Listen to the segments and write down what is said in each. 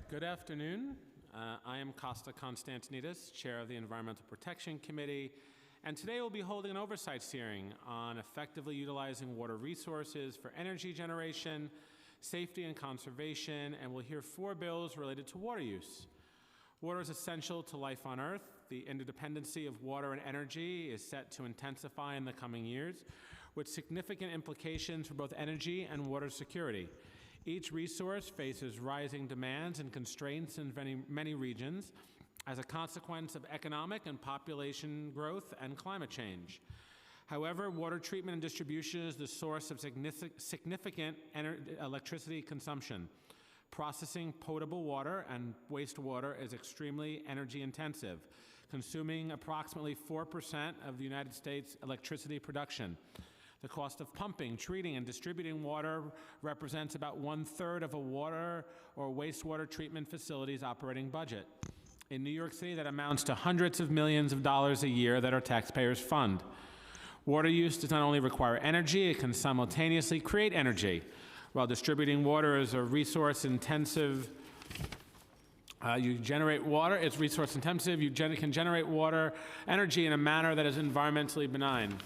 Good afternoon. I am Costa Constantinidis, Chair of the Environmental Protection Committee, and today we'll be holding an oversight hearing on effectively utilizing water resources for energy generation, safety and conservation, and we'll hear 4 bills related to water use. Water is essential to life on Earth. The interdependency of water and energy is set to intensify in the coming years, with significant implications for both energy and water security. Each resource faces rising demands and constraints in many regions as a consequence of economic and population growth and climate change. However, water treatment and distribution is the source of significant electricity consumption. Processing potable water and wastewater is extremely energy intensive, consuming approximately 4% of the United States electricity production. The cost of pumping, treating, and distributing water represents about 1/3 of a water or wastewater treatment facility's operating budget. In New York City, that amounts to hundreds of millions of dollars a year that our taxpayers fund. Water use does not only require energy, it can simultaneously create energy. While distributing water is a resource intensive, you generate water, it's resource intensive, you can generate water energy in a manner that is environmentally benign.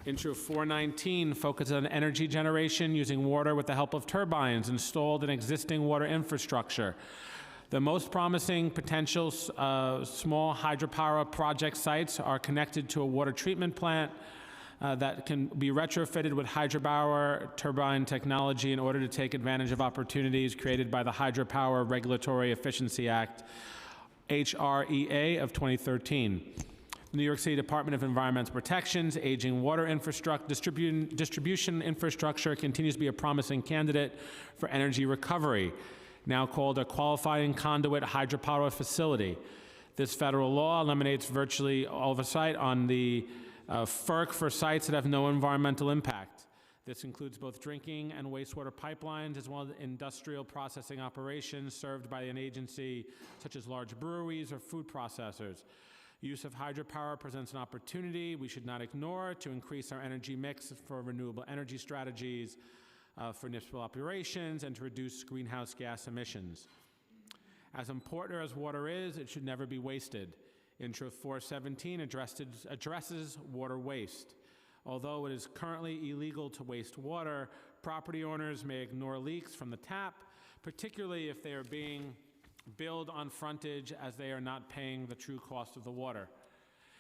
Intro 419 focuses on energy generation using water with the help of turbines installed in existing water infrastructure. The most promising potential small hydropower project sites are connected to a water treatment plant that can be retrofitted with hydropower turbine technology in order to take advantage of opportunities created by the Hydropower Regulatory Efficiency Act, HREA of 2013. The New York City Department of Environmental Protection's aging water distribution infrastructure continues to be a promising candidate for energy recovery, now called a qualifying conduit hydropower facility. This federal law eliminates virtually oversight on the FERC for sites that have no environmental impact. This includes both drinking and wastewater pipelines, as well as industrial processing operations served by an agency such as large breweries or food processors. Use of hydropower presents an opportunity we should not ignore to increase our energy mix for renewable energy strategies, for municipal operations, and to reduce greenhouse gas emissions. As important as water is, it should never be wasted. Intro 417 addresses water waste. Although it is currently illegal to waste water, property owners may ignore leaks from the tap, particularly if they are being billed on frontage as they are not paying the true cost of the water.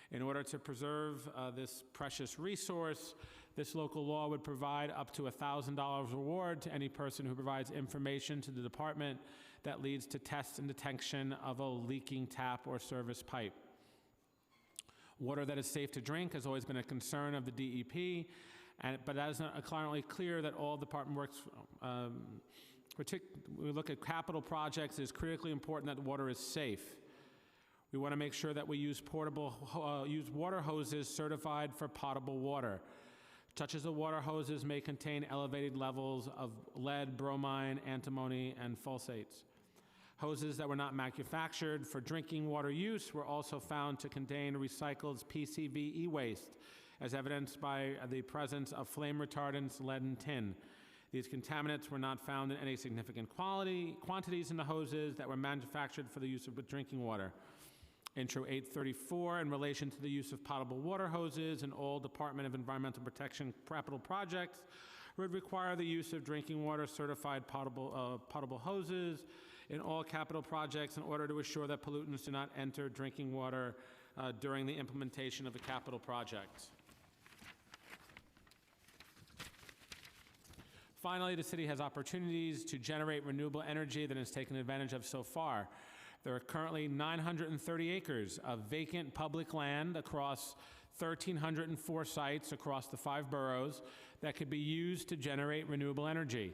In order to preserve this precious resource, this local law would provide up to $1,000 reward to any person who provides information to the department that leads to test and detection of a leaking tap or service pipe. Water that is safe to drink has always been a concern of the DEP, but that is not currently clear that all department works. We look at capital projects, it is critically important that water is safe. We want to make sure that we use water hoses certified for potable water. Touches of water hoses may contain elevated levels of lead, bromine, antimony, and phosphates. Hoses that were not manufactured for drinking water use were also found to contain recycled PCB e-waste, as evidenced by the presence of flame retardants, lead, and tin. These contaminants were not found in any significant quantities in the hoses that were manufactured for the use of drinking water. Intro 834, in relation to the use of potable water hoses in all Department of Environmental Protection capital projects, would require the use of drinking water certified potable hoses in all capital projects in order to assure that pollutants do not enter drinking water during the implementation of a capital project. Finally, the city has opportunities to generate renewable energy that it has taken advantage of so far. There are currently 930 acres of vacant public land across 1,304 sites across the 5 boroughs that could be used to generate renewable energy.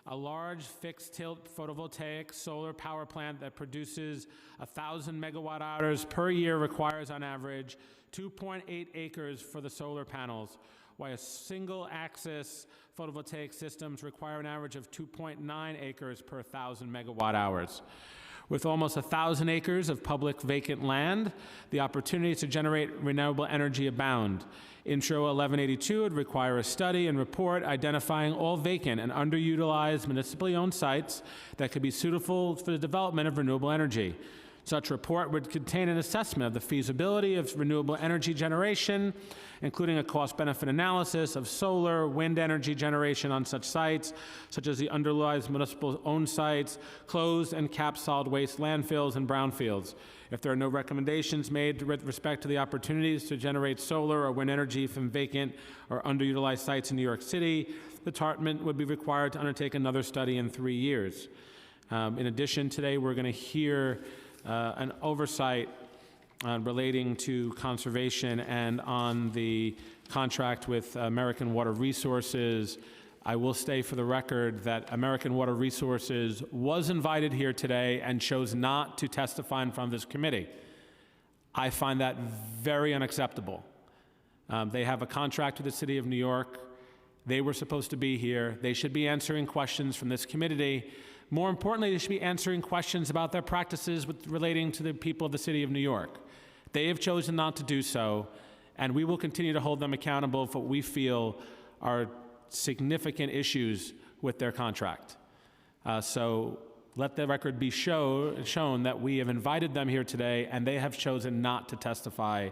A large fixed-tilt photovoltaic solar power plant that produces 1,000 megawatt hours per year requires, on average, 2.8 acres for the solar panels, while single-axis photovoltaic systems require an average of 2.9 acres per 1,000 megawatt hours. With almost 1,000 acres of public vacant land, the opportunities to generate renewable energy abound. Intro 1182 would require a study and report identifying all vacant and underutilized municipally owned sites that could be suitable for the development of renewable energy. Such report would contain an assessment of the feasibility of renewable energy generation, including a cost-benefit analysis of solar, wind energy generation on such sites, such as the underutilized municipal-owned sites, closed and capped solid waste landfills and brownfields. If there are no recommendations made with respect to the opportunities to generate solar or wind energy from vacant or underutilized sites in New York City, the department would be required to undertake another study in 3 years. In addition, today we're going to hear an oversight relating to conservation and on the contract with American Water Resources. I will state for the record that American Water Resources was invited here today and chose not to testify in front of this committee. I find that very unacceptable. They have a contract with the City of New York. They were supposed to be here. They should be answering questions from this committee. More importantly, they should be answering questions about their practices relating to the people of the City of New York. They have chosen not to do so, and we will continue to hold them accountable for what we feel are significant issues with their contract. So let the record be shown that we have invited them here today, and they have chosen not to testify.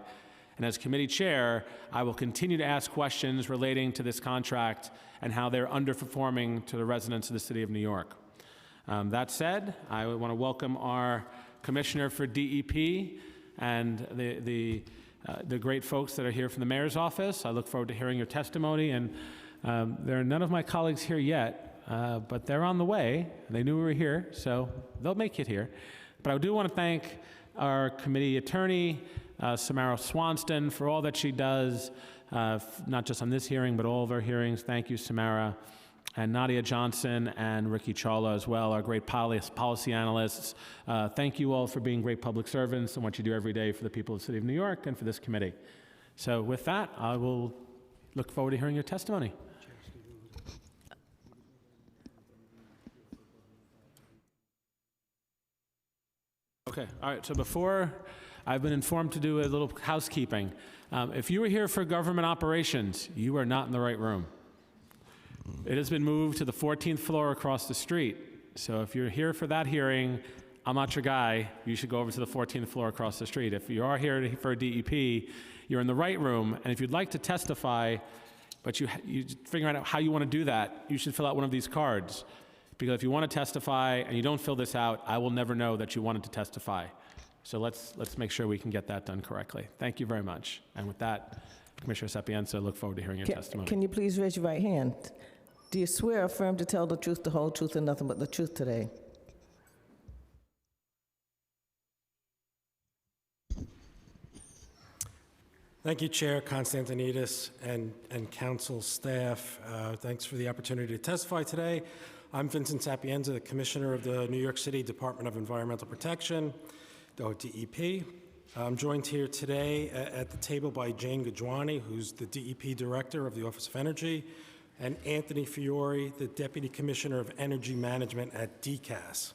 And as committee chair, I will continue to ask questions relating to this contract and how they're underperforming to the residents of the City of New York. That said, I want to welcome our Commissioner for DEP and the great folks that are here from the Mayor's office. I look forward to hearing your testimony, and there are none of my colleagues here yet, but they're on the way. They knew we were here, so they'll make it here. But I do want to thank our committee attorney, Samara Swanston, for all that she does, not just on this hearing, but all of our hearings. Thank you, Samara. And Nadia Johnson and Ricky Chawla as well, our great policy analysts. Thank you all for being great public servants and what you do every day for the people of the City of New York and for this committee. So with that, I will look forward to hearing your testimony. Okay, all right, so before, I've been informed to do a little housekeeping. If you were here for government operations, you are not in the right room. It has been moved to the 14th floor across the street. So if you're here for that hearing, I'm not your guy. You should go over to the 14th floor across the street. If you are here for a DEP, you're in the right room. And if you'd like to testify, but you figure out how you want to do that, you should fill out one of these cards. Because if you want to testify and you don't fill this out, I will never know that you wanted to testify. So let's make sure we can get that done correctly. Thank you very much. And with that, Commissioner Sapienza, look forward to hearing your testimony. Can you please raise your right hand? Do you swear or affirm to tell the truth, the whole truth, and nothing but the truth today? Thank you, Chair Constantinides and council staff. Thanks for the opportunity to testify today. I'm Vincent Sapienza, the Commissioner of the New York City Department of Environmental Protection, the DEP. I'm joined here today at the table by Jane Gajwani, who's the DEP Director of the Office of Energy, and Anthony Fiore, the Deputy Commissioner of Energy Management at DCAS.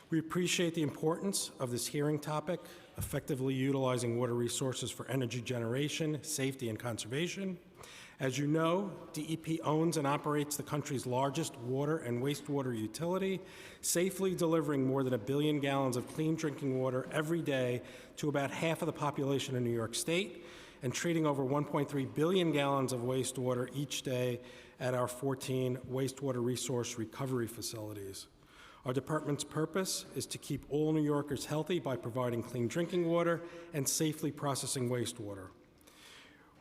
We appreciate the importance of this hearing topic, effectively utilizing water resources for energy generation, safety, and conservation. As you know, DEP owns and operates the country's largest water and wastewater utility, safely delivering more than 1 billion gallons of clean drinking water every day to about half of the population in New York State, and treating over 1.3 billion gallons of wastewater each day at our 14 wastewater resource recovery facilities. Our department's purpose is to keep all New Yorkers healthy by providing clean drinking water and safely processing wastewater.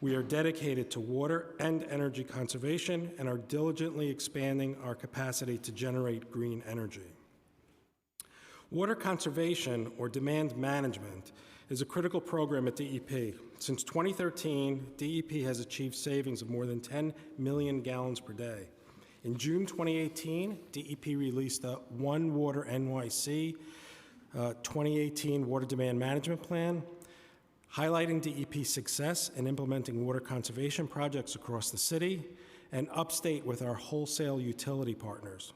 We are dedicated to water and energy conservation and are diligently expanding our capacity to generate green energy. Water conservation, or demand management, is a critical program at DEP. Since 2013, DEP has achieved savings of more than 10 million gallons per day. In June 2018, DEP released the One Water NYC 2018 Water Demand Management Plan, highlighting DEP's success in implementing water conservation projects across the city and upstate with our wholesale utility partners.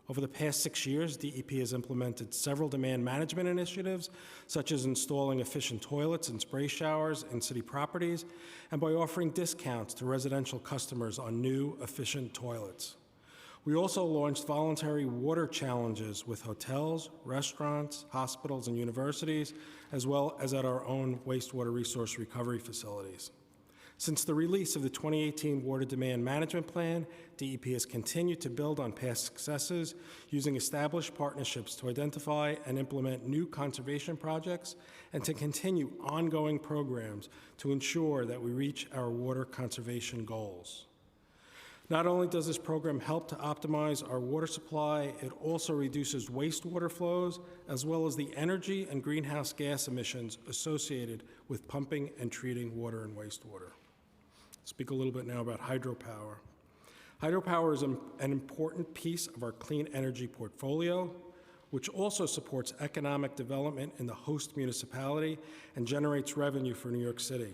Over the past 6 years, DEP has implemented several demand management initiatives, such as installing efficient toilets and spray showers in city properties, and by offering discounts to residential customers on new, efficient toilets. We also launched voluntary water challenges with hotels, restaurants, hospitals, and universities, as well as at our own wastewater resource recovery facilities. Since the release of the 2018 Water Demand Management Plan, DEP has continued to build on past successes using established partnerships to identify and implement new conservation projects and to continue ongoing programs to ensure that we reach our water conservation goals. Not only does this program help to optimize our water supply, it also reduces wastewater flows as well as the energy and greenhouse gas emissions associated with pumping and treating water and wastewater. Speak a little bit now about hydropower. Hydropower is an important piece of our clean energy portfolio, which also supports economic development in the host municipality and generates revenue for New York City.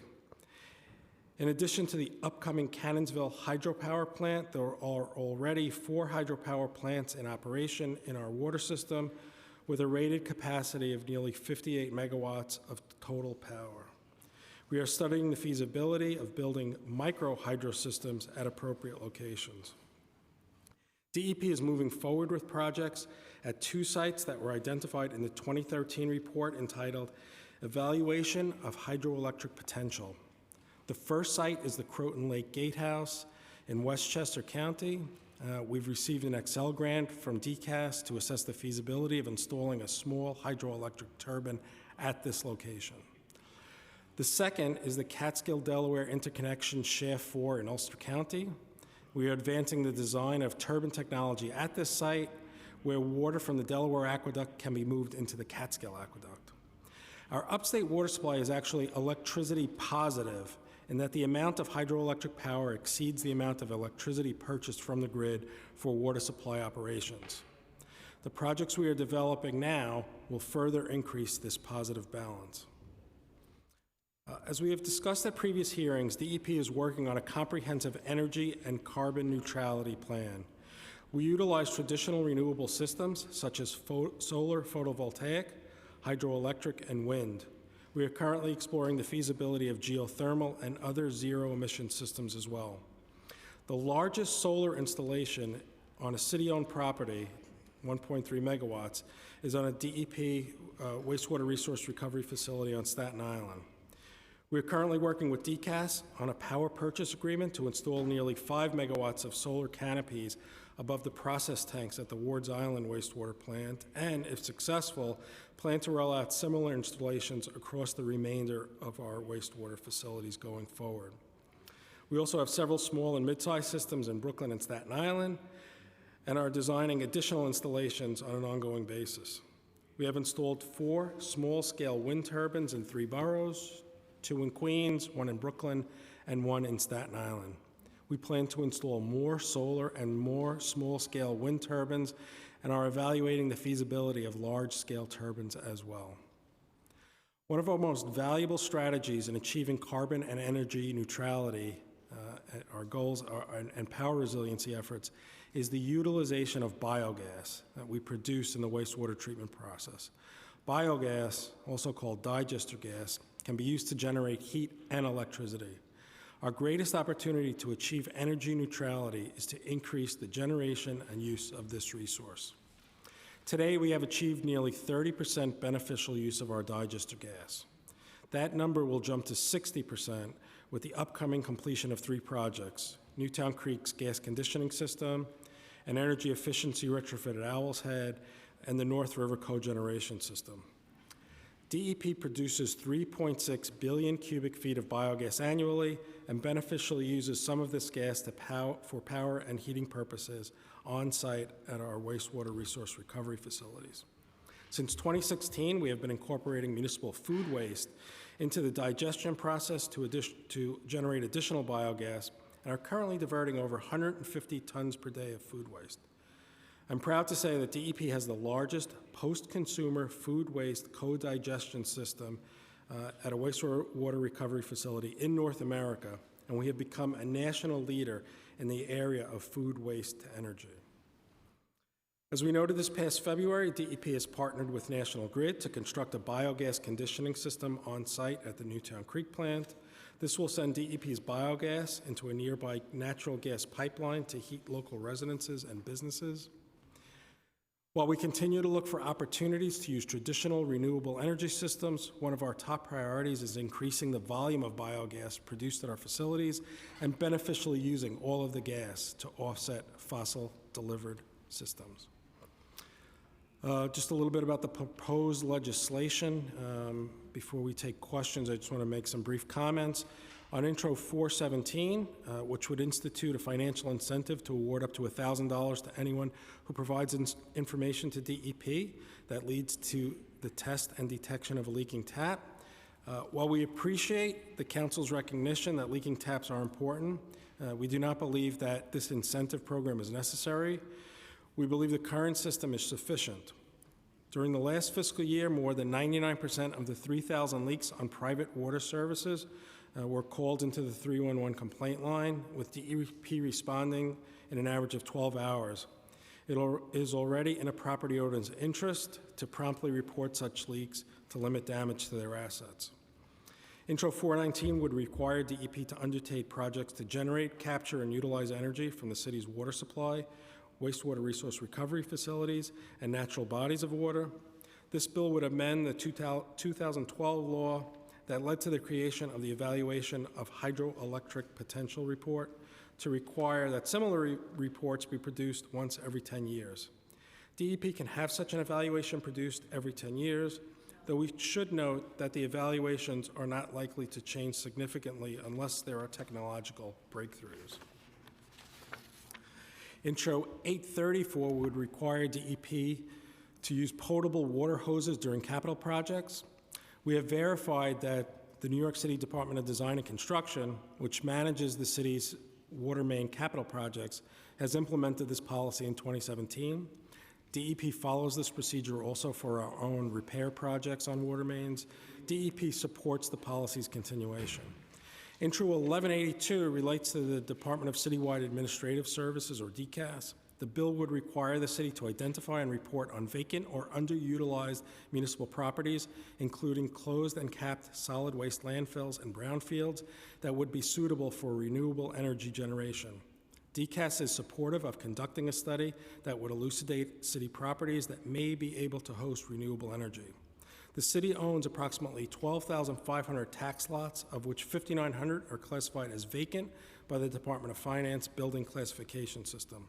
In addition to the upcoming Cannonsville hydropower plant, there are already 4 hydropower plants in operation in our water system with a rated capacity of nearly 58 megawatts of total power. We are studying the feasibility of building micro hydro systems at appropriate locations. DEP is moving forward with projects at 2 sites that were identified in the 2013 report entitled Evaluation of Hydroelectric Potential. The first site is the Croton Lake Gatehouse in Westchester County. We've received an Excel grant from DCAS to assess the feasibility of installing a small hydroelectric turbine at this location. The second is the Catskill-Delaware Interconnection Shaft 4 in Ulster County. We are advancing the design of turbine technology at this site where water from the Delaware Aqueduct can be moved into the Catskill Aqueduct. Our upstate water supply is actually electricity positive in that the amount of hydroelectric power exceeds the amount of electricity purchased from the grid for water supply operations. The projects we are developing now will further increase this positive balance. As we have discussed at previous hearings, DEP is working on a comprehensive energy and carbon neutrality plan. We utilize traditional renewable systems such as solar photovoltaic, hydroelectric, and wind. We are currently exploring the feasibility of geothermal and other zero-emission systems as well. The largest solar installation on a city-owned property, 1.3 megawatts, is on a DEP wastewater resource recovery facility on Staten Island. We are currently working with DCAS on a power purchase agreement to install nearly 5 megawatts of solar canopies above the process tanks at the Wards Island wastewater plant, and, if successful, plan to roll out similar installations across the remainder of our wastewater facilities going forward. We also have several small and mid-sized systems in Brooklyn and Staten Island, and are designing additional installations on an ongoing basis. We have installed 4 small-scale wind turbines in 3 boroughs, 2 in Queens, 1 in Brooklyn, and 1 in Staten Island. We plan to install more solar and more small-scale wind turbines and are evaluating the feasibility of large-scale turbines as well. One of our most valuable strategies in achieving carbon and energy neutrality, our goals and power resiliency efforts, is the utilization of biogas that we produce in the wastewater treatment process. Biogas, also called digester gas, can be used to generate heat and electricity. Our greatest opportunity to achieve energy neutrality is to increase the generation and use of this resource. Today, we have achieved nearly 30% beneficial use of our digester gas. That number will jump to 60% with the upcoming completion of 3 projects: Newtown Creek's gas conditioning system, an energy efficiency retrofit at Owl's Head, and the North River cogeneration system. DEP produces 3.6 billion cubic feet of biogas annually and beneficially uses some of this gas for power and heating purposes on site at our wastewater resource recovery facilities. Since 2016, we have been incorporating municipal food waste into the digestion process to generate additional biogas and are currently diverting over 150 tons per day of food waste. I'm proud to say that DEP has the largest post-consumer food waste co-digestion system at a wastewater recovery facility in North America, and we have become a national leader in the area of food waste to energy. As we noted this past February, DEP has partnered with National Grid to construct a biogas conditioning system on site at the Newtown Creek plant. This will send DEP's biogas into a nearby natural gas pipeline to heat local residences and businesses. While we continue to look for opportunities to use traditional renewable energy systems, one of our top priorities is increasing the volume of biogas produced at our facilities and beneficially using all of the gas to offset fossil-delivered systems. Just a little bit about the proposed legislation. Before we take questions, I just want to make some brief comments. On Intro 417, which would institute a financial incentive to award up to $1,000 to anyone who provides information to DEP that leads to the test and detection of a leaking tap. While we appreciate the Council's recognition that leaking taps are important, we do not believe that this incentive program is necessary. We believe the current system is sufficient. During the last fiscal year, more than 99% of the 3,000 leaks on private water services were called into the 311 complaint line, with DEP responding in an average of 12 hours. It is already in a property owner's interest to promptly report such leaks to limit damage to their assets. Intro 419 would require DEP to undertake projects to generate, capture, and utilize energy from the city's water supply, wastewater resource recovery facilities, and natural bodies of water. This bill would amend the 2012 law that led to the creation of the Evaluation of Hydroelectric Potential Report to require that similar reports be produced once every 10 years. DEP can have such an evaluation produced every 10 years, though we should note that the evaluations are not likely to change significantly unless there are technological breakthroughs. Intro 834 would require DEP to use potable water hoses during capital projects. We have verified that the New York City Department of Design and Construction, which manages the city's water main capital projects, has implemented this policy in 2017. DEP follows this procedure also for our own repair projects on water mains. DEP supports the policy's continuation. Intro 1182 relates to the Department of Citywide Administrative Services, or DCAS. The bill would require the city to identify and report on vacant or underutilized municipal properties, including closed and capped solid waste landfills and brownfields that would be suitable for renewable energy generation. DCAS is supportive of conducting a study that would elucidate city properties that may be able to host renewable energy. The city owns approximately 12,500 tax lots, of which 5,900 are classified as vacant by the Department of Finance Building Classification System.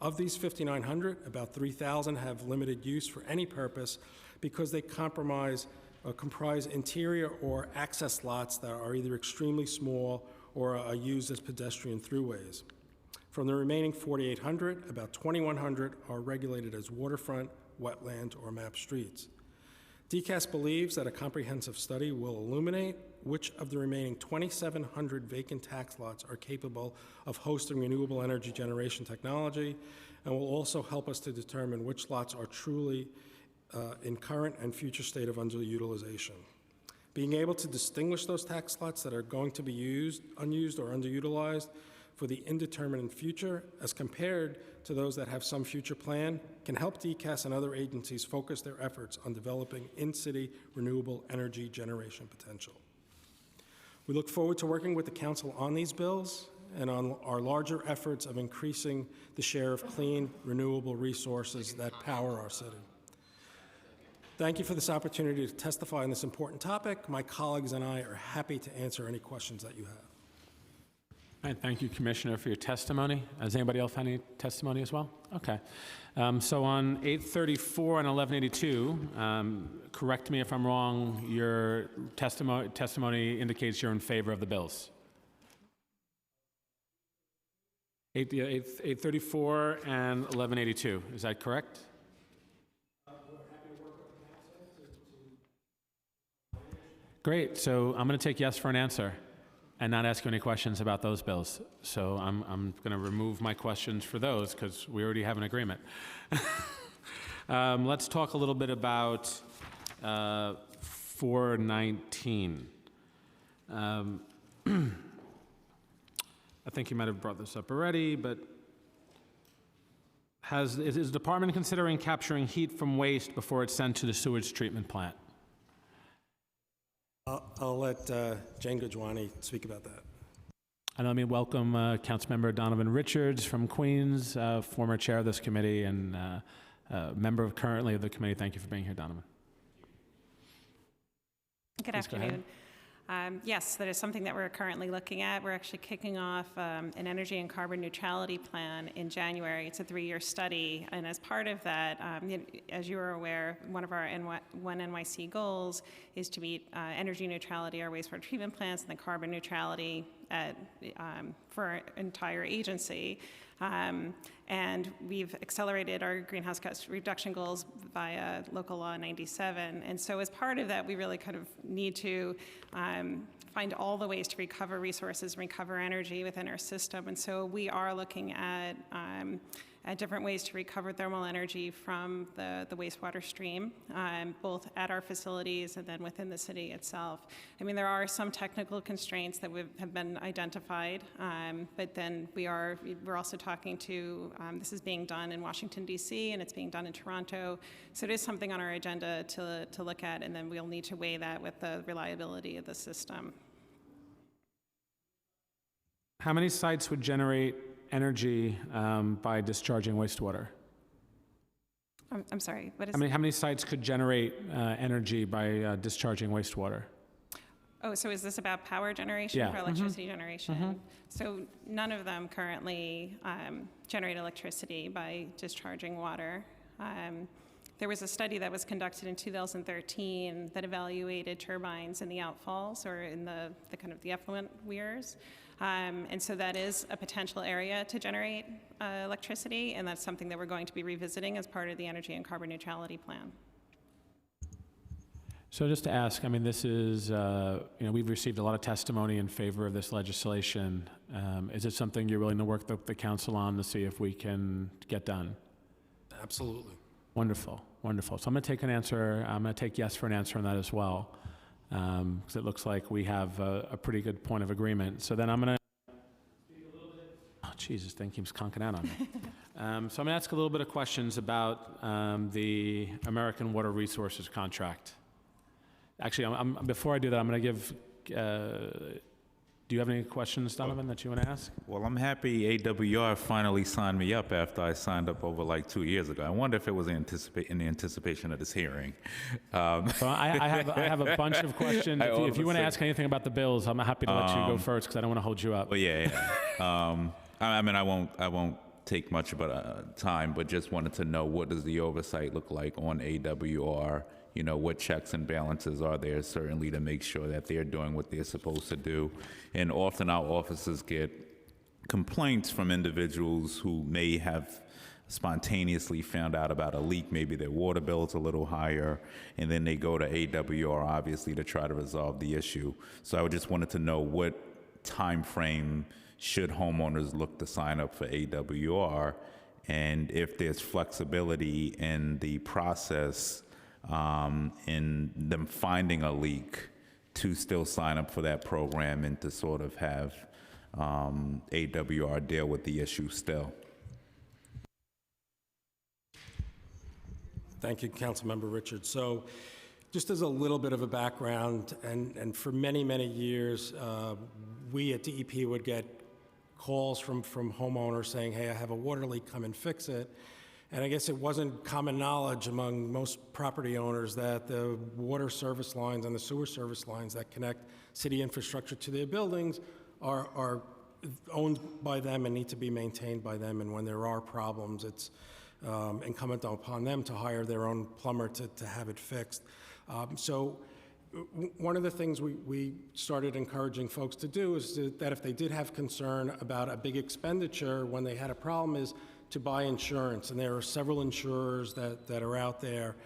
Of these 5,900, about 3,000 have limited use for any purpose because they comprise interior or access lots that are either extremely small or are used as pedestrian throughways. From the remaining 4,800, about 2,100 are regulated as waterfront, wetland, or map streets. DCAS believes that a comprehensive study will illuminate which of the remaining 2,700 vacant tax lots are capable of hosting renewable energy generation technology, and will also help us to determine which lots are truly in current and future state of underutilization. Being able to distinguish those tax lots that are going to be unused or underutilized for the indeterminate future, as compared to those that have some future plan, can help DCAS and other agencies focus their efforts on developing in-city renewable energy generation potential. We look forward to working with the Council on these bills and on our larger efforts of increasing the share of clean, renewable resources that power our city. Thank you for this opportunity to testify on this important topic. My colleagues and I are happy to answer any questions that you have. All right, thank you, Commissioner, for your testimony. Has anybody else had any testimony as well? Okay. So on 834 and 1182, correct me if I'm wrong, your testimony indicates you're in favor of the bills. 834 and 1182, is that correct? Great, so I'm going to take yes for an answer and not ask you any questions about those bills. So I'm going to remove my questions for those because we already have an agreement. Let's talk a little bit about 419. I think you might have brought this up already, but Is the department considering capturing heat from waste before it's sent to the sewage treatment plant? I'll let Jane Gujwani speak about that. And let me welcome Councilmember Donovan Richards from Queens, former chair of this committee and member currently of the committee. Thank you for being here, Donovan. Good Please go ahead. afternoon. Yes, that is something that we're currently looking at. We're actually kicking off an energy and carbon neutrality plan in January. It's a 3-year study, and as part of that, as you are aware, one of our One NYC goals is to meet energy neutrality, our wastewater treatment plants, and the carbon neutrality for our entire agency. And we've accelerated our greenhouse gas reduction goals via Local Law 97. And so as part of that, we really kind of need to find all the ways to recover resources, recover energy within our system. And so we are looking at different ways to recover thermal energy from the wastewater stream, both at our facilities and then within the city itself. I mean, there are some technical constraints that have been identified, but then we're also talking to, this is being done in Washington, D.C., and it's being done in Toronto. So it is something on our agenda to look at, and then we'll need to weigh that with the reliability of the system. How many sites would generate energy by discharging wastewater? I'm sorry, what is? How many sites could generate energy by discharging wastewater? Oh, so is this about power generation Yeah. for electricity generation? So none of them currently generate electricity by discharging water. There was a study that was conducted in 2013 that evaluated turbines in the outfalls or in the kind of the effluent weirs. And so that is a potential area to generate electricity, and that's something that we're going to be revisiting as part of the energy and carbon neutrality plan. So just to ask, I mean, this is, we've received a lot of testimony in favor of this legislation. Is it something you're willing to work the council on to see if we can get done? Absolutely. Wonderful, wonderful. So I'm going to take an answer. I'm going to take yes for an answer on that as well, because it looks like we have a pretty good point of agreement. So then I'm going to speak a little bit. Oh, Jesus, this thing keeps conking out on me. So I'm going to ask a little bit of questions about the American Water Resources contract. Actually, before I do that, I'm going to give. Do you have any questions, Donovan, that you want to ask? Well, I'm happy AWR finally signed me up after I signed up over like 2 years ago. I wonder if it was in the anticipation of this hearing. Well, I have a bunch of questions. If you want to ask anything about the bills, I'm happy to let you go first because I don't want to hold you up. Well, yeah. I mean, I won't take much of time, but just wanted to know, what does the oversight look like on AWR? You know, what checks and balances are there, certainly, to make sure that they're doing what they're supposed to do. And often our officers get complaints from individuals who may have spontaneously found out about a leak. Maybe their water bill's a little higher, and then they go to AWR, obviously, to try to resolve the issue. So I just wanted to know, what time frame should homeowners look to sign up for AWR, and if there's flexibility in the process in them finding a leak to still sign up for that program and to sort of have AWR deal with the issue still. Thank you, Councilmember Richards. So just as a little bit of a background, and for many, many years, we at DEP would get calls from homeowners saying, hey, I have a water leak, come and fix it. And I guess it wasn't common knowledge among most property owners that the water service lines and the sewer service lines that connect city infrastructure to their buildings are owned by them and need to be maintained by them. And when there are problems, it's incumbent upon them to hire their own plumber to have it fixed. So one of the things we started encouraging folks to do is that if they did have concern about a big expenditure when they had a problem, is to buy insurance. And there are several insurers that are out there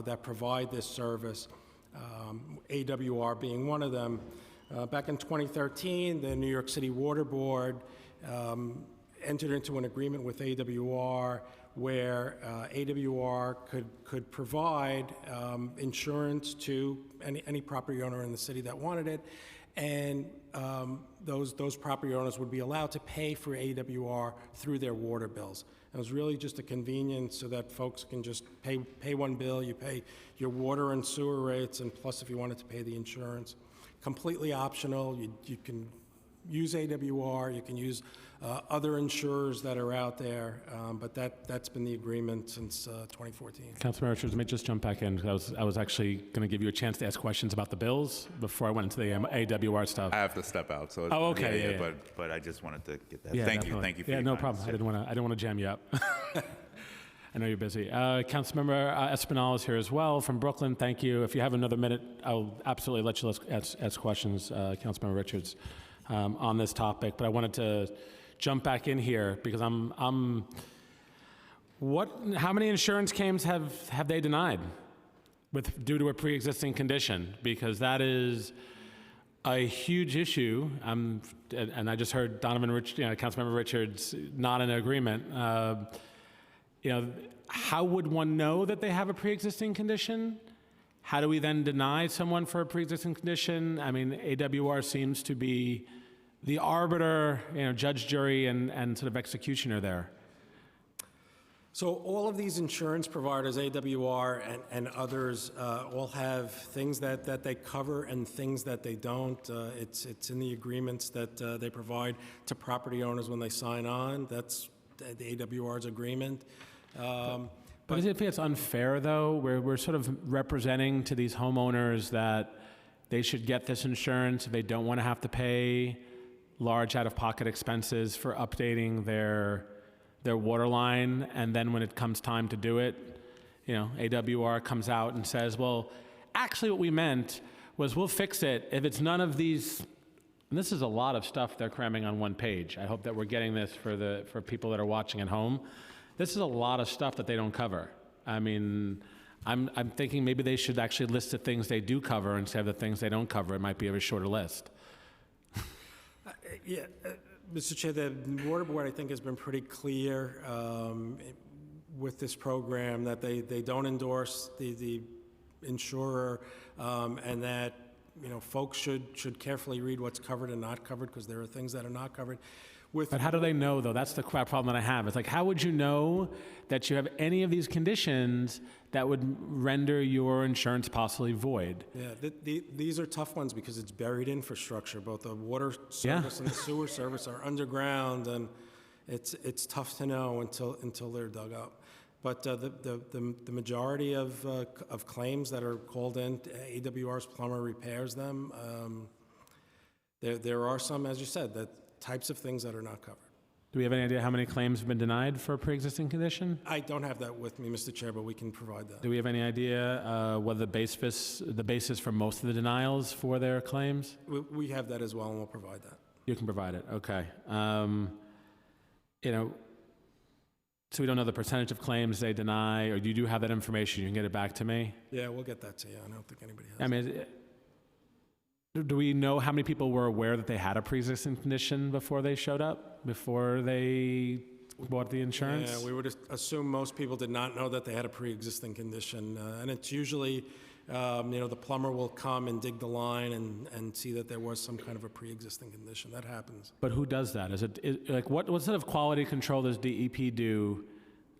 that provide this service, AWR being one of them. Back in 2013, the New York City Water Board entered into an agreement with AWR where AWR could provide insurance to any property owner in the city that wanted it, and those property owners would be allowed to pay for AWR through their water bills. It was really just a convenience so that folks can just pay one bill, you pay your water and sewer rates, and plus if you wanted to pay the insurance. Completely optional. You can use AWR, you can use other insurers that are out there, but that's been the agreement since 2014. Councilmember Richards, let me just jump back in, because I was actually going to give you a chance to ask questions about the bills before I went into the AWR stuff. I have to step out, so. Oh, okay, yeah. But I just wanted to get that. Yeah, Thank definitely. you for Yeah, your no time. problem. I didn't want to jam you up. I know you're busy. Councilmember Espinal is here as well from Brooklyn. Thank you. If you have another minute, I'll absolutely let you ask questions, Councilmember Richards, on this topic. But I wanted to jump back in here because how many insurance claims have they denied due to a pre-existing condition? Because that is a huge issue. And I just heard Councilmember Richards not in agreement. How would one know that they have a pre-existing condition? How do we then deny someone for a pre-existing condition? I mean, AWR seems to be the arbiter, judge, jury, and sort of executioner there. So all of these insurance providers, AWR and others, all have things that they cover and things that they don't. It's in the agreements that they provide to property owners when they sign on. That's the AWR's agreement. But does it feel it's unfair, though, where we're sort of representing to these homeowners that they should get this insurance if they don't want to have to pay large out-of-pocket expenses for updating their water line, and then when it comes time to do it, AWR comes out and says, well, actually what we meant was we'll fix it if it's none of these. And this is a lot of stuff they're cramming on one page. I hope that we're getting this for people that are watching at home. This is a lot of stuff that they don't cover. I mean, I'm thinking maybe they should actually list the things they do cover instead of the things they don't cover. It might be of a shorter list. Mr. Chair, the Water Board, I think, has been pretty clear with this program that they don't endorse the insurer, and that folks should carefully read what's covered and not covered, because there are things that are not covered. But how do they know, though? That's the problem that I have. It's like, how would you know that you have any of these conditions that would render your insurance possibly void? Yeah, these are tough ones because it's buried infrastructure. Both the water service and the sewer service are underground, and it's tough to know until they're dug up. But the majority of claims that are called in, AWR's plumber repairs them. There are some, as you said, that types of things that are not covered. Do we have any idea how many claims have been denied for a pre-existing condition? I don't have that with me, Mr. Chair, but we can provide that. Do we have any idea what the basis for most of the denials for their claims? We have that as well, and we'll provide that. You can provide it, okay. So we don't know the percentage of claims they deny, or you do have that information, you can get it back to me? Yeah, we'll get that to you. I don't think anybody has. I mean, do we know how many people were aware that they had a pre-existing condition before they showed up, before they bought the insurance? Yeah, we would assume most people did not know that they had a pre-existing condition. And it's usually, the plumber will come and dig the line and see that there was some kind of a pre-existing condition. That happens. But who does that? What sort of quality control does DEP do?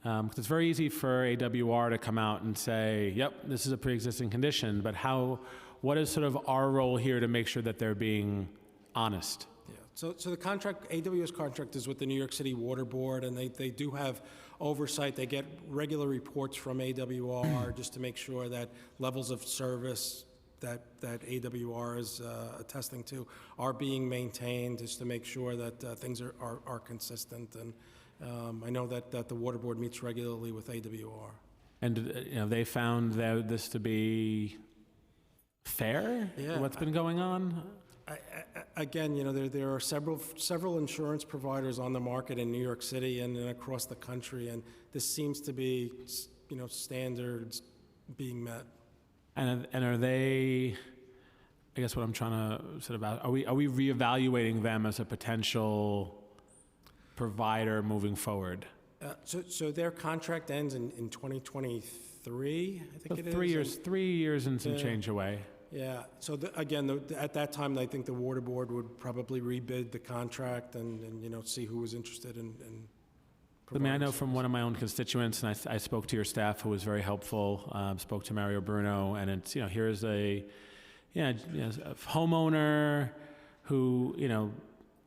Because it's very easy for AWR to come out and say, yep, this is a pre-existing condition, but what is sort of our role here to make sure that they're being honest? Yeah. So the contract, AWS contract, is with the New York City Water Board, and they do have oversight. They get regular reports from AWR just to make sure that levels of service that AWR is attesting to are being maintained, just to make sure that things are consistent. And I know that the Water Board meets regularly with AWR. And they found this to be fair? Yeah. What's been going on? Again, there are several insurance providers on the market in New York City and across the country, and this seems to be, standards being met. And are they? I guess what I'm trying to sort of are we reevaluating them as a potential provider moving forward? So their contract ends in 2023, I think it is. 3 years, 3 years and some change away. Yeah. So again, at that time, I think the Water Board would probably rebid the contract and see who was interested in I mean, I know from one of my own constituents, and I spoke to your staff, who was very helpful, spoke to Mario Bruno, and it's, here's a homeowner who,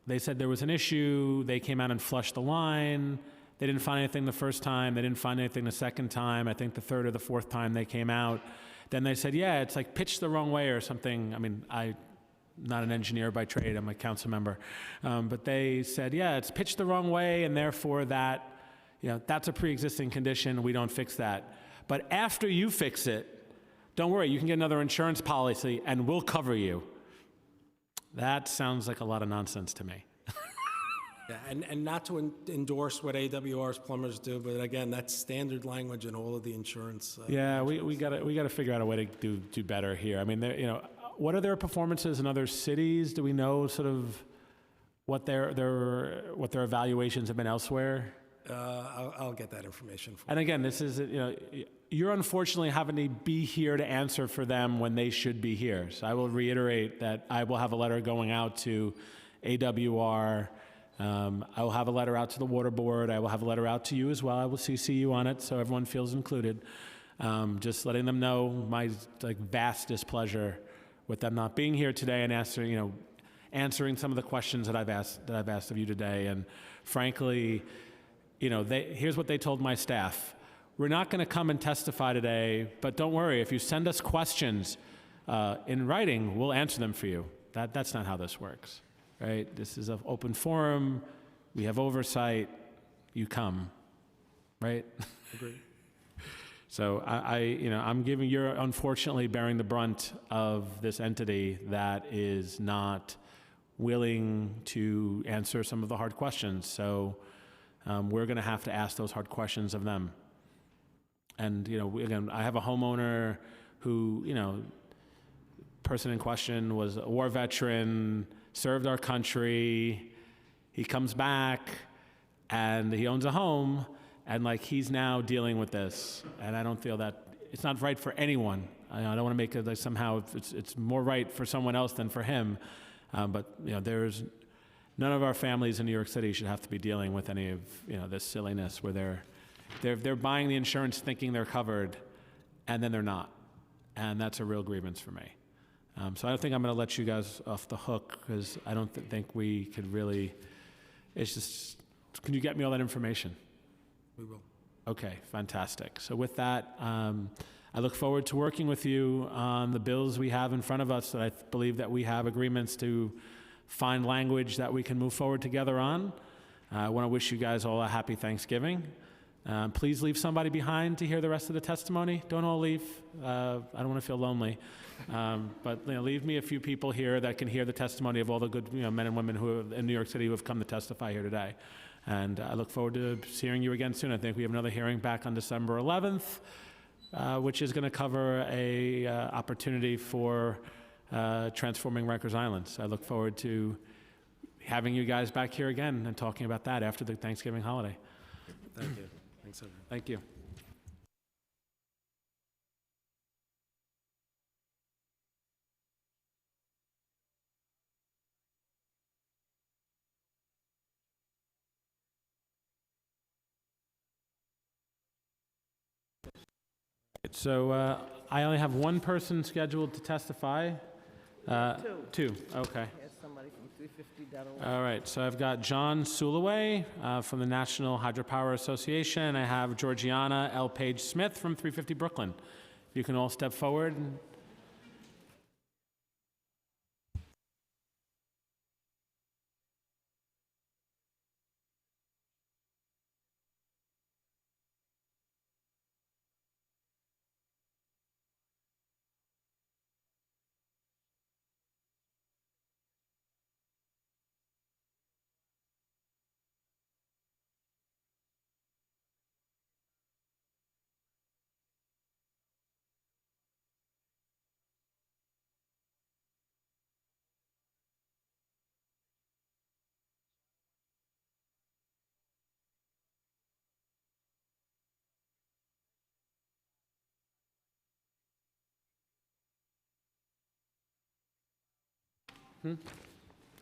they said there was an issue, they came out and flushed the line, they didn't find anything the first time, they didn't find anything the second time, I think the third or the fourth time they came out, then they said, yeah, it's like pitched the wrong way or something. I mean, I'm not an engineer by trade, I'm a council member, but they said, yeah, it's pitched the wrong way, and therefore that, that's a pre-existing condition, we don't fix that. But after you fix it, don't worry, you can get another insurance policy and we'll cover you. That sounds like a lot of nonsense to me. Yeah, and not to endorse what AWR's plumbers do, but again, that's standard language in all of the insurance. Yeah, we gotta figure out a way to do better here. I mean, what are their performances in other cities? Do we know sort of what their evaluations have been elsewhere? I'll get that information for you. And again, this is, you're unfortunately having to be here to answer for them when they should be here. So I will reiterate that I will have a letter going out to AWR. I will have a letter out to the Water Board. I will have a letter out to you as well. I will CC you on it so everyone feels included. Just letting them know my vast displeasure with them not being here today and answering some of the questions that I've asked of you today. And frankly, here's what they told my staff. We're not going to come and testify today, but don't worry, if you send us questions in writing, we'll answer them for you. That's not how this works, right? This is an open forum. We have oversight. You come, right? Agreed. So you're unfortunately bearing the brunt of this entity that is not willing to answer some of the hard questions. So we're going to have to ask those hard questions of them. And, again, I have a homeowner who, person in question was a war veteran, served our country. He comes back and he owns a home, and he's now dealing with this. And I don't feel that it's not right for anyone. I don't want to make it like somehow it's more right for someone else than for him. But there's none of our families in New York City should have to be dealing with any of this silliness where they're buying the insurance thinking they're covered, and then they're not, and that's a real grievance for me. So I don't think I'm going to let you guys off the hook because I don't think we could really. It's just, can you get me all that information? We will. Okay, fantastic. So with that, I look forward to working with you on the bills we have in front of us that I believe that we have agreements to find language that we can move forward together on. I want to wish you guys all a happy Thanksgiving. Please leave somebody behind to hear the rest of the testimony. Don't all leave. I don't want to feel lonely. But leave me a few people here that can hear the testimony of all the good men and women who are in New York City who have come to testify here today. And I look forward to hearing you again soon. I think we have another hearing back on December 11th, which is going to cover a opportunity for transforming Rikers Island. So I look forward to having you guys back here again and talking about that after the Thanksgiving holiday. Thank you. Thanks, everyone. Thank you. So I only have one person scheduled to testify. Two. Okay. Here's somebody from 350.org. All right. So I've got John Sulaway from the National Hydropower Association. I have Georgiana L. Page Smith from 350 Brooklyn. If you can all step forward.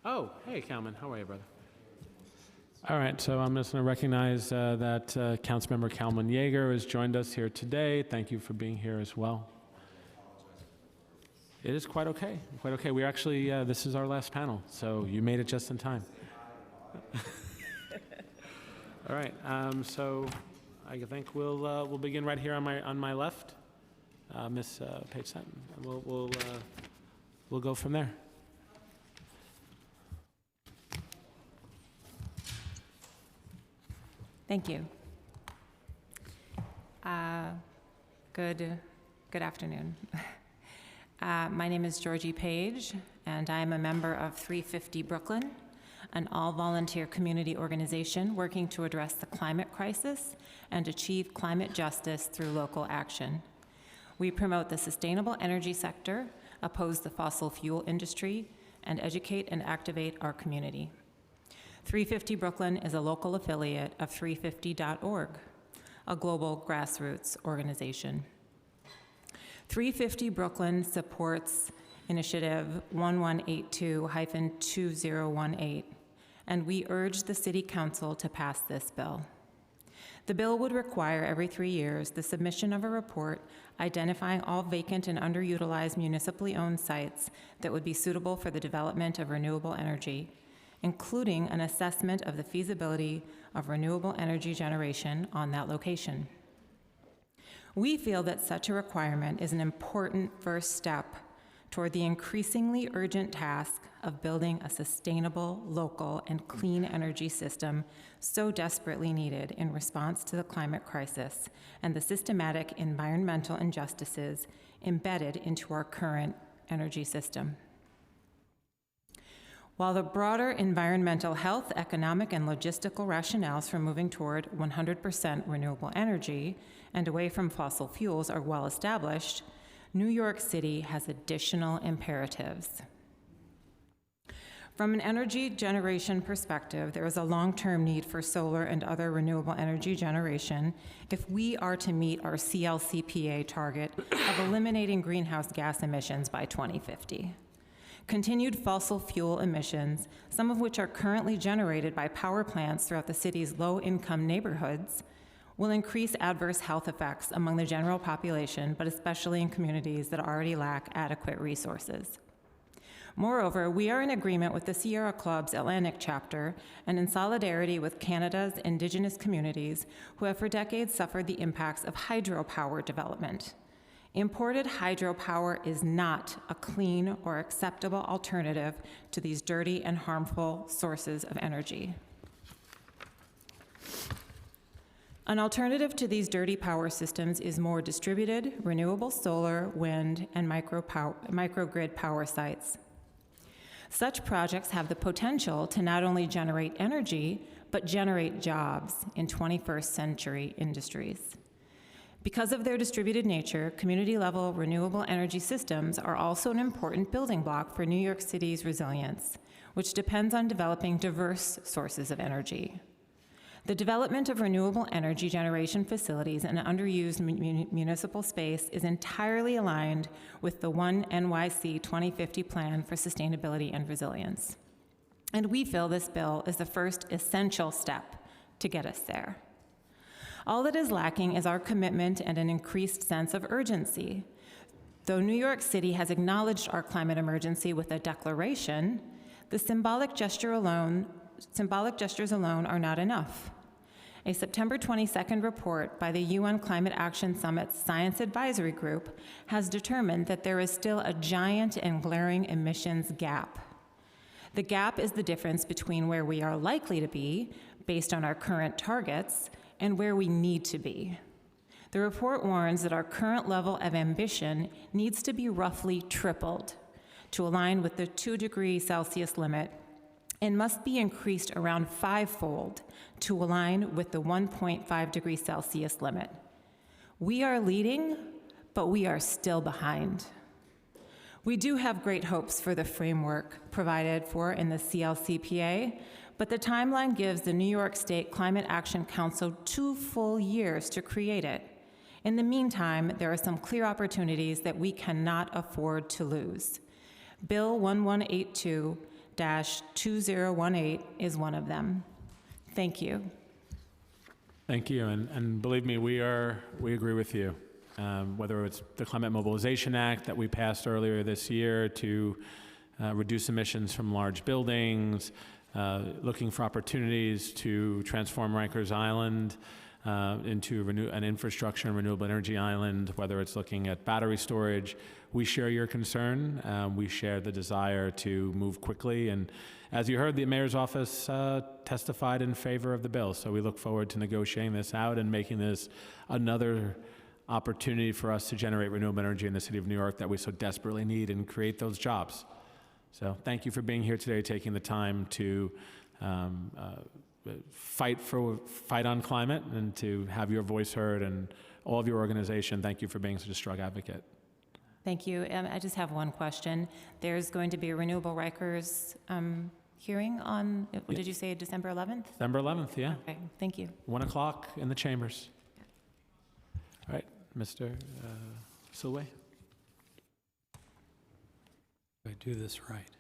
Oh, hey, Calman. How are you, brother? All right, so I'm just going to recognize that Councilmember Kalman Yeager has joined us here today. Thank you for being here as well. It is quite okay, quite okay. We're actually, this is our last panel, so you made it just in time. All right, so I think we'll begin right here on my left, Ms. Paige Sutton. We'll go from there. Thank you. Good afternoon. My name is Georgie Page, and I am a member of 350 Brooklyn, an all-volunteer community organization working to address the climate crisis and achieve climate justice through local action. We promote the sustainable energy sector, oppose the fossil fuel industry, and educate and activate our community. 350 Brooklyn is a local affiliate of 350.org, a global grassroots organization. 350 Brooklyn supports Initiative 1182-2018, and we urge the City Council to pass this bill. The bill would require every 3 years the submission of a report identifying all vacant and underutilized municipally owned sites that would be suitable for the development of renewable energy, including an assessment of the feasibility of renewable energy generation on that location. We feel that such a requirement is an important first step toward the increasingly urgent task of building a sustainable, local, and clean energy system so desperately needed in response to the climate crisis and the systematic environmental injustices embedded into our current energy system. While the broader environmental, health, economic, and logistical rationales for moving toward 100% renewable energy and away from fossil fuels are well established, New York City has additional imperatives. From an energy generation perspective, there is a long-term need for solar and other renewable energy generation if we are to meet our CLCPA target of eliminating greenhouse gas emissions by 2050. Continued fossil fuel emissions, some of which are currently generated by power plants throughout the city's low-income neighborhoods, will increase adverse health effects among the general population, but especially in communities that already lack adequate resources. Moreover, we are in agreement with the Sierra Club's Atlantic chapter and in solidarity with Canada's Indigenous communities who have for decades suffered the impacts of hydropower development. Imported hydropower is not a clean or acceptable alternative to these dirty and harmful sources of energy. An alternative to these dirty power systems is more distributed, renewable solar, wind, and microgrid power sites. Such projects have the potential to not only generate energy, but generate jobs in 21st century industries. Because of their distributed nature, community-level renewable energy systems are also an important building block for New York City's resilience, which depends on developing diverse sources of energy. The development of renewable energy generation facilities in underused municipal space is entirely aligned with the 1 NYC 2050 Plan for Sustainability and Resilience. And we feel this bill is the first essential step to get us there. All that is lacking is our commitment and an increased sense of urgency. Though New York City has acknowledged our climate emergency with a declaration, the symbolic gestures alone are not enough. A September 22nd report by the UN Climate Action Summit's Science Advisory Group has determined that there is still a giant and glaring emissions gap. The gap is the difference between where we are likely to be, based on our current targets, and where we need to be. The report warns that our current level of ambition needs to be roughly tripled to align with the 2°C limit and must be increased around 5-fold to align with the 1.5°C limit. We are leading, but we are still behind. We do have great hopes for the framework provided for in the CLCPA, but the timeline gives the New York State Climate Action Council 2 full years to create it. In the meantime, there are some clear opportunities that we cannot afford to lose. Bill 1182-2018 is one of them. Thank you. Thank you, and believe me, we agree with you. Whether it's the Climate Mobilization Act that we passed earlier this year to reduce emissions from large buildings, looking for opportunities to transform Rikers Island into an infrastructure and renewable energy island, whether it's looking at battery storage. We share your concern. We share the desire to move quickly. And as you heard, the mayor's office testified in favor of the bill. So we look forward to negotiating this out and making this another opportunity for us to generate renewable energy in the city of New York that we so desperately need and create those jobs. So thank you for being here today, taking the time to fight on climate and to have your voice heard, and all of your organization. Thank you for being such a strong advocate. Thank you. I just have one question. There's going to be a Renewable Rikers hearing on, did you say December 11th? December 11th, yeah. Okay, thank you. 1 o'clock in the chambers. All right, Mr. Silway. I do this right.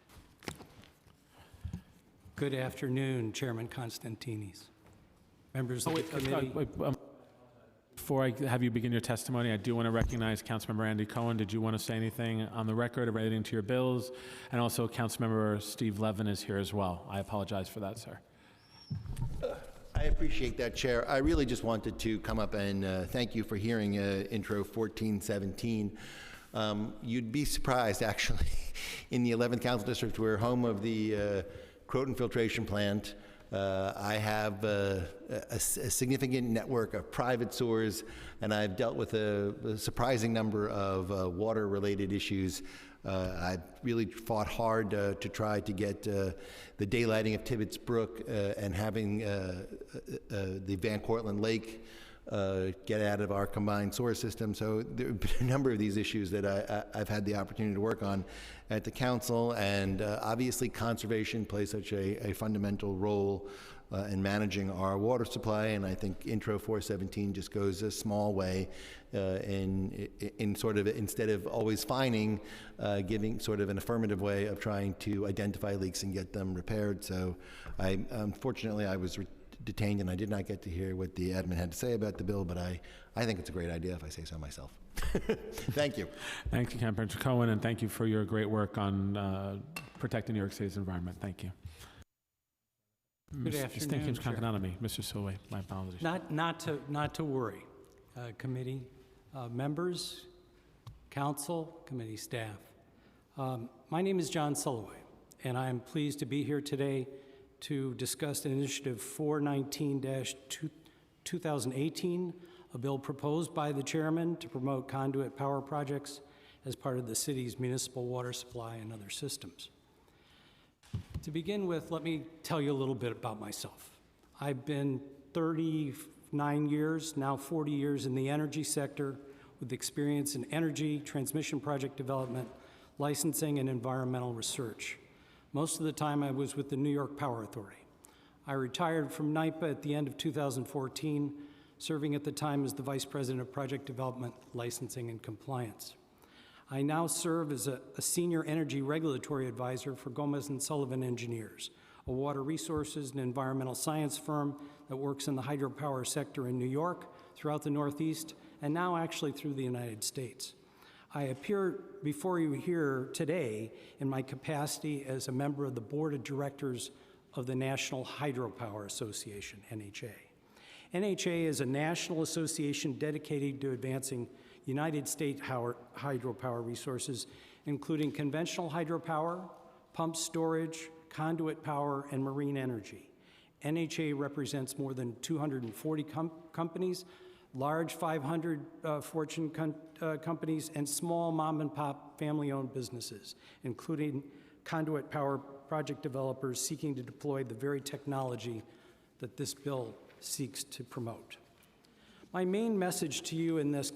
Good afternoon, Chairman Constantinis, members of the committee. Before I have you begin your testimony, I do want to recognize Councilmember Andy Cohen. Did you want to say anything on the record relating to your bills? And also Councilmember Steve Levin is here as well. I apologize for that, sir. I appreciate that, Chair. I really just wanted to come up and thank you for hearing Intro 1417. You'd be surprised, actually, in the 11th Council District, we're home of the Croton filtration plant. I have a significant network of private sewers, and I've dealt with a surprising number of water-related issues. I've really fought hard to try to get the daylighting of Tibbetts Brook and having the Van Cortlandt Lake get out of our combined sewer system. So there have been a number of these issues that I've had the opportunity to work on at the council, and obviously conservation plays such a fundamental role in managing our water supply, and I think Intro 417 just goes a small way in sort of, instead of always fining, giving sort of an affirmative way of trying to identify leaks and get them repaired. So unfortunately I was detained and I did not get to hear what the admin had to say about the bill, but I think it's a great idea if I say so myself. Thank you. Thank you, Councilmember Cohen, and thank you for your great work on protecting New York City's environment. Thank you. Good afternoon, Chair. Mr. Silway, my apologies. Not to worry, committee members, council, committee staff. My name is John Sulloway, and I am pleased to be here today to discuss Initiative 419-2018, a bill proposed by the chairman to promote conduit power projects as part of the city's municipal water supply and other systems. To begin with, let me tell you a little bit about myself. I've been 39 years, now 40 years in the energy sector with experience in energy, transmission project development, licensing, and environmental research. Most of the time I was with the New York Power Authority. I retired from NYPA at the end of 2014, serving at the time as the Vice President of Project Development, Licensing, and Compliance. I now serve as a Senior Energy Regulatory Advisor for Gomez & Sullivan Engineers, a water resources and environmental science firm that works in the hydropower sector in New York, throughout the Northeast, and now actually through the United States. I appear before you here today in my capacity as a member of the Board of Directors of the National Hydropower Association, NHA. NHA is a national association dedicated to advancing United States hydropower resources, including conventional hydropower, pump storage, conduit power, and marine energy. NHA represents more than 240 companies, large 500 Fortune companies, and small mom-and-pop family-owned businesses, including conduit power project developers seeking to deploy the very technology that this bill seeks to promote. My main message to you in this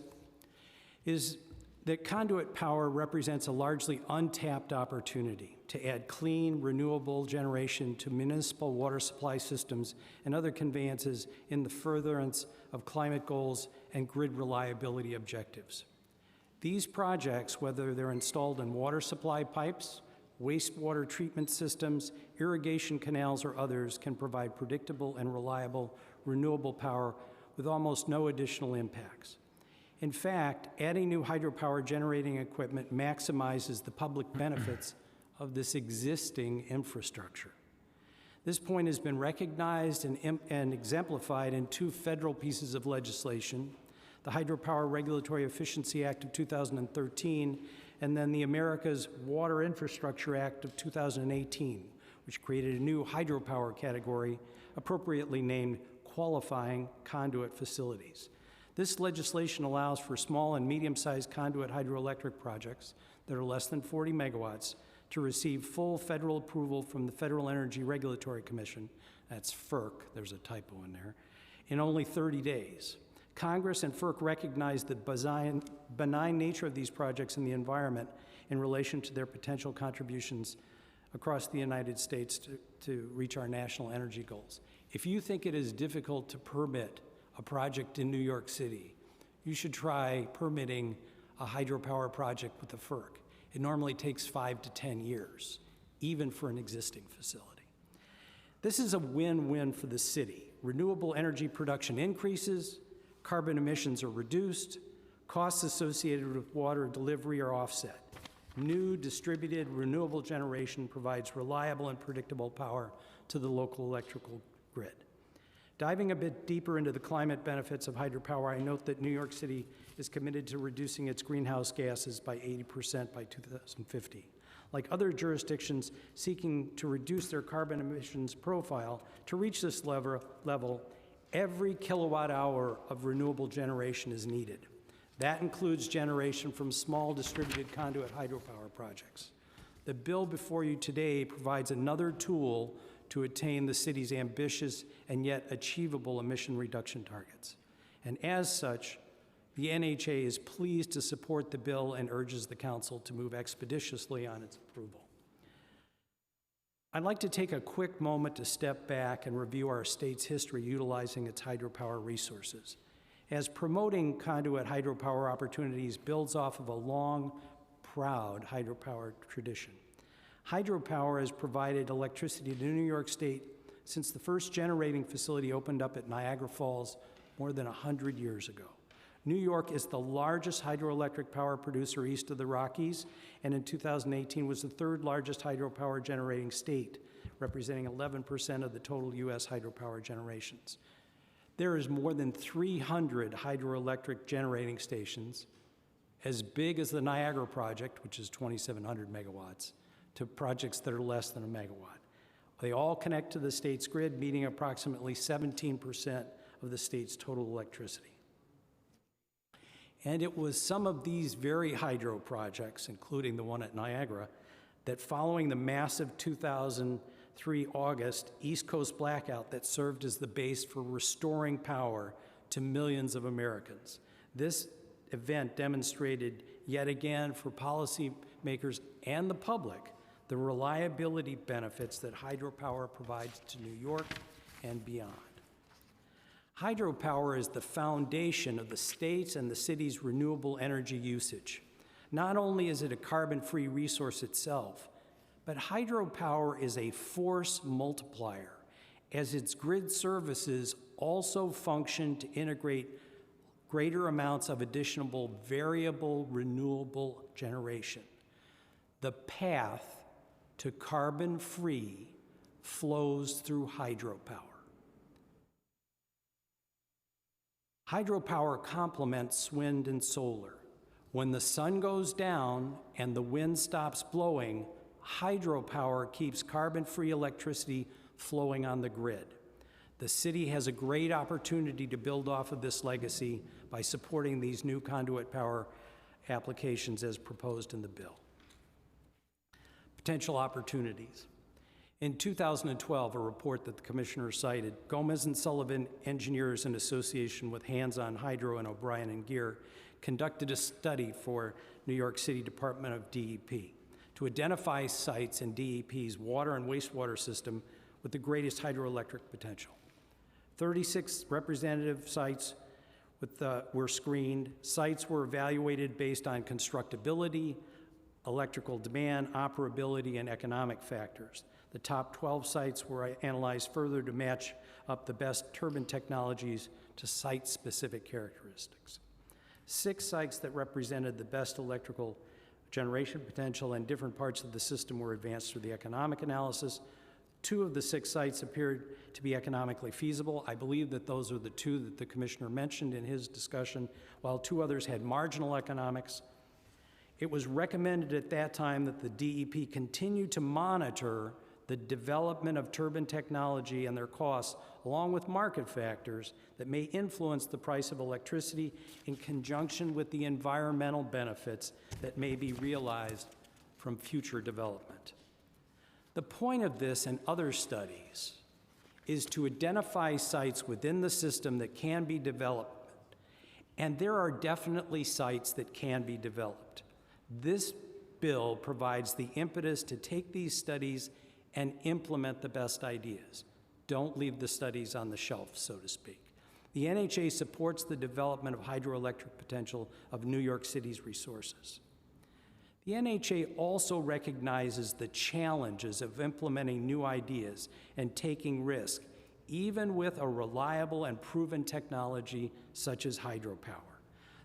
is that conduit power represents a largely untapped opportunity to add clean, renewable generation to municipal water supply systems and other conveyances in the furtherance of climate goals and grid reliability objectives. These projects, whether they're installed in water supply pipes, wastewater treatment systems, irrigation canals, or others can provide predictable and reliable renewable power with almost no additional impacts. In fact, adding new hydropower generating equipment maximizes the public benefits of this existing infrastructure. This point has been recognized and exemplified in two federal pieces of legislation, the Hydropower Regulatory Efficiency Act of 2013, and then the America's Water Infrastructure Act of 2018, which created a new hydropower category, appropriately named qualifying conduit facilities. This legislation allows for small and medium-sized conduit hydroelectric projects that are less than 40 megawatts to receive full federal approval from the Federal Energy Regulatory Commission, that's FERC, there's a typo in there, in only 30 days. Congress and FERC recognize the benign nature of these projects in the environment in relation to their potential contributions across the United States to reach our national energy goals. If you think it is difficult to permit a project in New York City, you should try permitting a hydropower project with the FERC. It normally takes 5 to 10 years, even for an existing facility. This is a win-win for the city. Renewable energy production increases, carbon emissions are reduced, costs associated with water delivery are offset. New distributed renewable generation provides reliable and predictable power to the local electrical grid. Diving a bit deeper into the climate benefits of hydropower, I note that New York City is committed to reducing its greenhouse gases by 80% by 2050. Like other jurisdictions seeking to reduce their carbon emissions profile, to reach this level, every kilowatt hour of renewable generation is needed. That includes generation from small distributed conduit hydropower projects. The bill before you today provides another tool to attain the city's ambitious and yet achievable emission reduction targets. And as such, the NHA is pleased to support the bill and urges the council to move expeditiously on its approval. I'd like to take a quick moment to step back and review our state's history utilizing its hydropower resources, as promoting conduit hydropower opportunities builds off of a long, proud hydropower tradition. Hydropower has provided electricity to New York State since the first generating facility opened up at Niagara Falls more than 100 years ago. New York is the largest hydroelectric power producer east of the Rockies, and in 2018 was the third largest hydropower generating state, representing 11% of the total U.S. hydropower generations. There is more than 300 hydroelectric generating stations, as big as the Niagara project, which is 2,700 megawatts, to projects that are less than a megawatt. They all connect to the state's grid, meeting approximately 17% of the state's total electricity. And it was some of these very hydro projects, including the one at Niagara, that following the massive 2003 August East Coast blackout that served as the base for restoring power to millions of Americans. This event demonstrated yet again for policymakers and the public the reliability benefits that hydropower provides to New York and beyond. Hydropower is the foundation of the state's and the city's renewable energy usage. Not only is it a carbon-free resource itself, but hydropower is a force multiplier, as its grid services also function to integrate greater amounts of additional variable renewable generation. The path to carbon-free flows through hydropower. Hydropower complements wind and solar. When the sun goes down and the wind stops blowing, hydropower keeps carbon-free electricity flowing on the grid. The city has a great opportunity to build off of this legacy by supporting these new conduit power applications as proposed in the bill. Potential opportunities. In 2012, a report that the commissioner cited, Gomez and Sullivan Engineers in association with Hands on Hydro and O'Brien and Gear conducted a study for New York City Department of DEP to identify sites in DEP's water and wastewater system with the greatest hydroelectric potential. 36 representative sites were screened. Sites were evaluated based on constructability, electrical demand, operability, and economic factors. The top 12 sites were analyzed further to match up the best turbine technologies to site-specific characteristics. 6 sites that represented the best electrical generation potential in different parts of the system were advanced through the economic analysis. 2 of the 6 sites appeared to be economically feasible. I believe that those are the 2 that the commissioner mentioned in his discussion, while 2 others had marginal economics. It was recommended at that time that the DEP continue to monitor the development of turbine technology and their costs, along with market factors that may influence the price of electricity in conjunction with the environmental benefits that may be realized from future development. The point of this and other studies is to identify sites within the system that can be developed, and there are definitely sites that can be developed. This bill provides the impetus to take these studies and implement the best ideas. Don't leave the studies on the shelf, so to speak. The NHA supports the development of hydroelectric potential of New York City's resources. The NHA also recognizes the challenges of implementing new ideas and taking risk, even with a reliable and proven technology such as hydropower.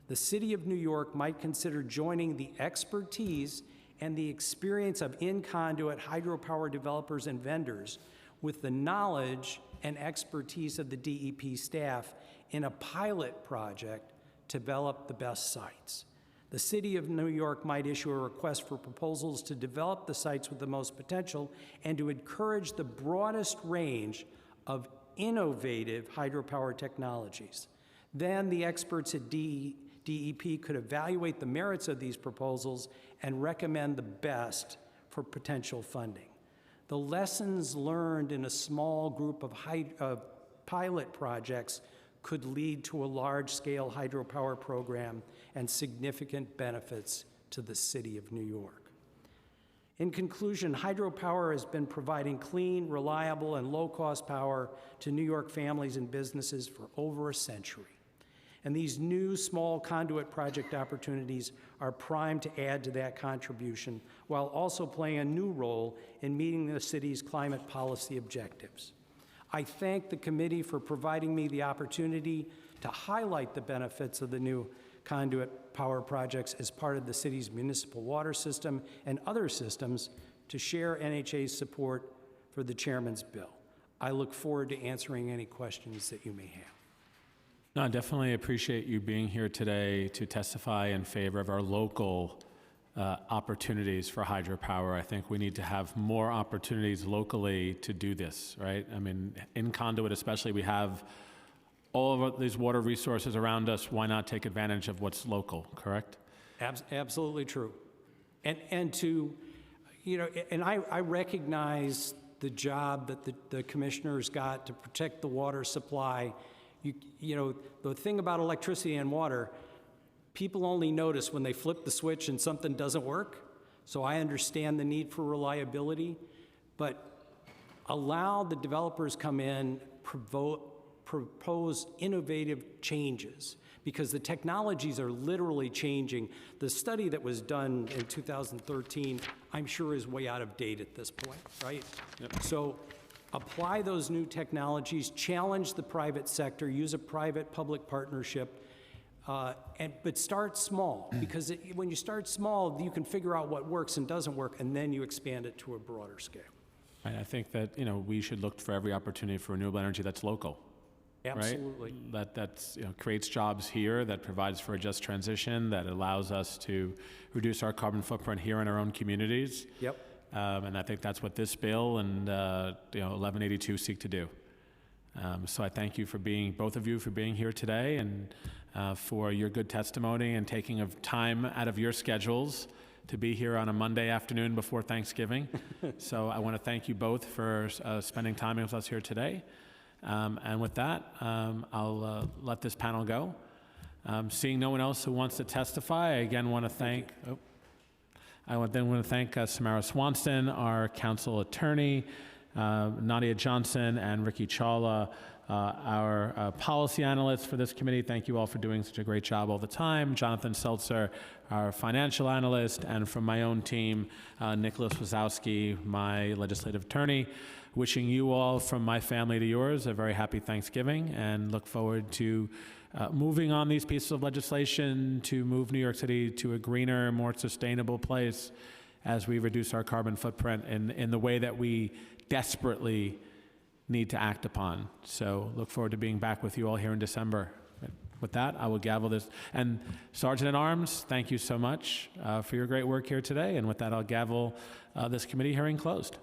The City of New York might consider joining the expertise and the experience of in-conduit hydropower developers and vendors with the knowledge and expertise of the DEP staff in a pilot project to develop the best sites. The City of New York might issue a request for proposals to develop the sites with the most potential and to encourage the broadest range of innovative hydropower technologies. Then the experts at DEP could evaluate the merits of these proposals and recommend the best for potential funding. The lessons learned in a small group of pilot projects could lead to a large-scale hydropower program and significant benefits to the City of New York. In conclusion, hydropower has been providing clean, reliable, and low-cost power to New York families and businesses for over a century. And these new small conduit project opportunities are primed to add to that contribution while also playing a new role in meeting the city's climate policy objectives. I thank the committee for providing me the opportunity to highlight the benefits of the new conduit power projects as part of the city's municipal water system and other systems to share NHA's support for the chairman's bill. I look forward to answering any questions that you may have. No, I definitely appreciate you being here today to testify in favor of our local opportunities for hydropower. I think we need to have more opportunities locally to do this, right? I mean, in Conduit especially, we have all of these water resources around us. Why not take advantage of what's local, correct? Absolutely true. And to, you know, and I recognize the job that the commissioners got to protect the water supply. You know, the thing about electricity and water, people only notice when they flip the switch and something doesn't work. So I understand the need for reliability, but allow the developers come in, propose innovative changes, because the technologies are literally changing. The study that was done in 2013, I'm sure is way out of date at this point, right? Yep. So apply those new technologies, challenge the private sector, use a private-public partnership, but start small, because when you start small, you can figure out what works and doesn't work, and then you expand it to a broader scale. I think that, you know, we should look for every opportunity for renewable energy that's local. Absolutely. Right? That's, you know, creates jobs here, that provides for a just transition, that allows us to reduce our carbon footprint here in our own communities. Yep. And I think that's what this bill and 1182 seek to do. So I thank you for both of you for being here today, and for your good testimony and taking of time out of your schedules to be here on a Monday afternoon before Thanksgiving. So I want to thank you both for spending time with us here today. And with that, I'll let this panel go. Seeing no one else who wants to testify, I again want to thank. I want to thank Samara Swanston, our council attorney, Nadia Johnson, and Ricky Chawla our policy analysts for this committee. Thank you all for doing such a great job all the time. Jonathan Seltzer, our financial analyst, and from my own team, Nicholas Wazowski, my legislative attorney. Wishing you all, from my family to yours, a very happy Thanksgiving, and look forward to moving on these pieces of legislation to move New York City to a greener, more sustainable place as we reduce our carbon footprint in the way that we desperately need to act upon. So look forward to being back with you all here in December. With that, I will gavel this. And Sergeant at Arms, thank you so much for your great work here today. And with that, I'll gavel this committee hearing closed.